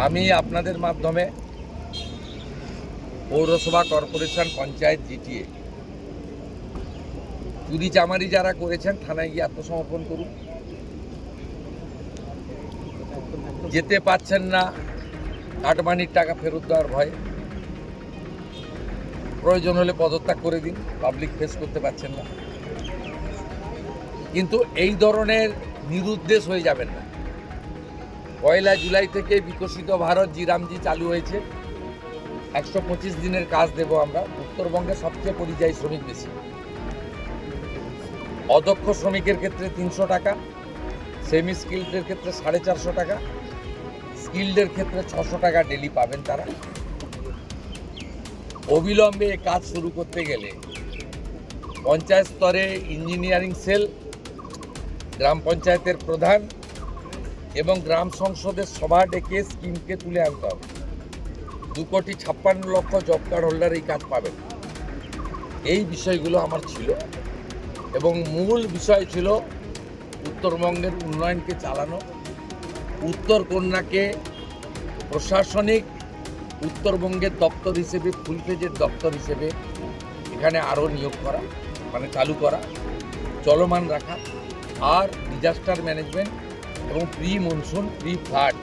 আমি আপনাদের মাধ্যমে পৌরসভা, কর্পোরেশন, পঞ্চায়েত, জিটিএ চুরি চামারি যারা করেছেন থানায় গিয়ে আত্মসমর্পণ করুন। যেতে পারছেন না কাটমানির টাকা ফেরত দেওয়ার ভয়ে, প্রয়োজন হলে পদত্যাগ করে দিন, পাবলিক ফেস করতে পারছেন না। কিন্তু এই ধরনের নিরুদ্দেশ হয়ে যাবেন না। 1 জুলাই থেকে বিকশিত ভারত জিরামজি চালু হয়েছে। 125 দিনের কাজ দেব আমরা। উত্তরবঙ্গে সবচেয়ে পরিযায়ী শ্রমিক বেশি। অদক্ষ শ্রমিকের ক্ষেত্রে 300 টাকা, সেমি স্কিল্ডের ক্ষেত্রে 450 টাকা, স্কিল্ডের ক্ষেত্রে 600 টাকা ডেলি পাবেন তারা। অবিলম্বে এ কাজ শুরু করতে গেলে পঞ্চায়েত স্তরে ইঞ্জিনিয়ারিং সেল, গ্রাম পঞ্চায়েতের প্রধান এবং গ্রাম সংসদের সভা ডেকে স্কিমকে তুলে আনতে হবে। 2,56,00,000 জব কার্ড হোল্ডার এই কাজ পাবেন। এই বিষয়গুলো আমার ছিল এবং মূল বিষয় ছিল উত্তরবঙ্গের উন্নয়নকে চালানো, উত্তরকন্যাকে প্রশাসনিক উত্তরবঙ্গের দপ্তর হিসেবে, ফুলফেজের দপ্তর হিসেবে এখানে আরও নিয়োগ করা, মানে চালু করা, চলমান রাখা, আর ডিজাস্টার ম্যানেজমেন্ট এবং প্রি মনসুন, প্রি ফ্লাড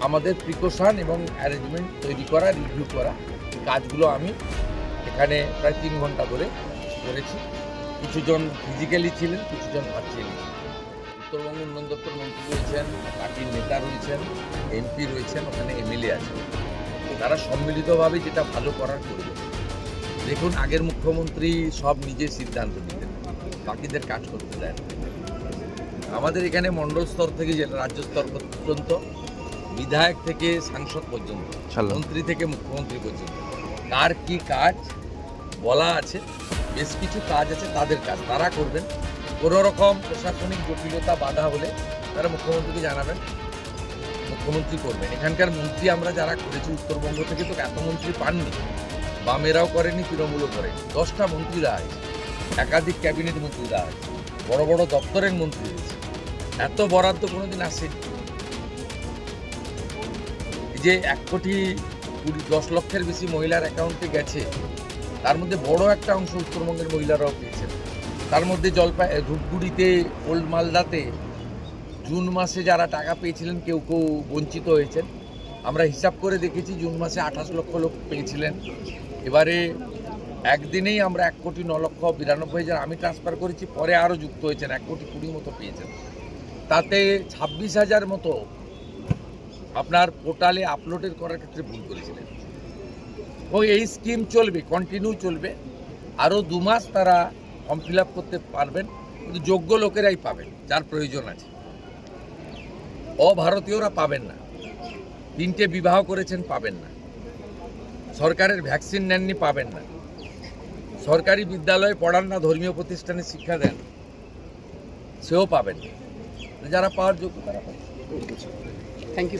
আমাদের প্রিকশন এবং অ্যারেঞ্জমেন্ট তৈরি করা, রিভিউ করা, এই কাজগুলো আমি এখানে প্রায় 3 ঘন্টা ধরে করেছি। কিছুজন ফিজিক্যালি ছিলেন, কিছুজন ভার্চুয়ালি। উত্তরবঙ্গ উন্নয়ন দপ্তর মন্ত্রী রয়েছেন, পার্টির নেতা রয়েছেন, এমপি রয়েছেন, ওখানে এমএলএ আছেন। তারা সম্মিলিতভাবে যেটা ভালো করার করবে। দেখুন, আগের মুখ্যমন্ত্রী সব নিজে সিদ্ধান্ত নিতেন, বাকিদের কাজ করতে দেন। আমাদের এখানে মণ্ডল স্তর থেকে যেটা রাজ্য স্তর পর্যন্ত, বিধায়ক থেকে সাংসদ পর্যন্ত, মন্ত্রী থেকে মুখ্যমন্ত্রী পর্যন্ত কার কি কাজ বলা আছে, বেশ কিছু কাজ আছে, তাদের কাজ তারা করবেন। কোনো রকম প্রশাসনিক জটিলতা বাধা হলে তারা মুখ্যমন্ত্রীকে জানাবেন, মুখ্যমন্ত্রী করবেন। এখানকার মন্ত্রী আমরা যারা করেছি উত্তরবঙ্গ থেকে তো এত মন্ত্রী পাননি, বামেরাও করেনি, তৃণমূলও করেনি। 10টা মন্ত্রীরা আছে, একাধিক ক্যাবিনেট মন্ত্রীরা আছে, বড় বড় দপ্তরের মন্ত্রী রয়েছে। এত বরাদ্দ কোনোদিন আসেনি। যে 1,10 লক্ষের বেশি মহিলার অ্যাকাউন্টে গেছে, তার মধ্যে বড় একটা অংশ উত্তরবঙ্গের মহিলারাও পেয়েছেন। তার মধ্যে ধূপগুড়িতে, ওল্ড মালদাতে জুন মাসে যারা টাকা পেয়েছিলেন কেউ কেউ বঞ্চিত হয়েছেন। আমরা হিসাব করে দেখেছি জুন মাসে 28 লক্ষ লোক পেয়েছিলেন। এবারে একদিনেই আমরা 1,09,92,000 আমি ট্রান্সফার করেছি, পরে আরও যুক্ত হয়েছেন, 1,20,00,000 মতো পেয়েছেন। তাতে 26,000 মতো আপনার পোর্টালে আপলোডের করার ক্ষেত্রে ভুল করেছিলেন। ও এই স্কিম চলবে, কন্টিনিউ চলবে। আরও 2 মাস তারা ফর্ম ফিল আপ করতে পারবেন, কিন্তু যোগ্য লোকেরাই পাবেন, যার প্রয়োজন আছে। অভারতীয়রা পাবেন না। 3টে বিবাহ করেছেন, পাবেন না। সরকারের ভ্যাকসিন নেননি, পাবেন না। সরকারি বিদ্যালয়ে পড়ান না, ধর্মীয় প্রতিষ্ঠানে শিক্ষা দেন, সেও পাবেন না। যারা পাওয়ার যোগ্য তারা পাবেন। Thank you.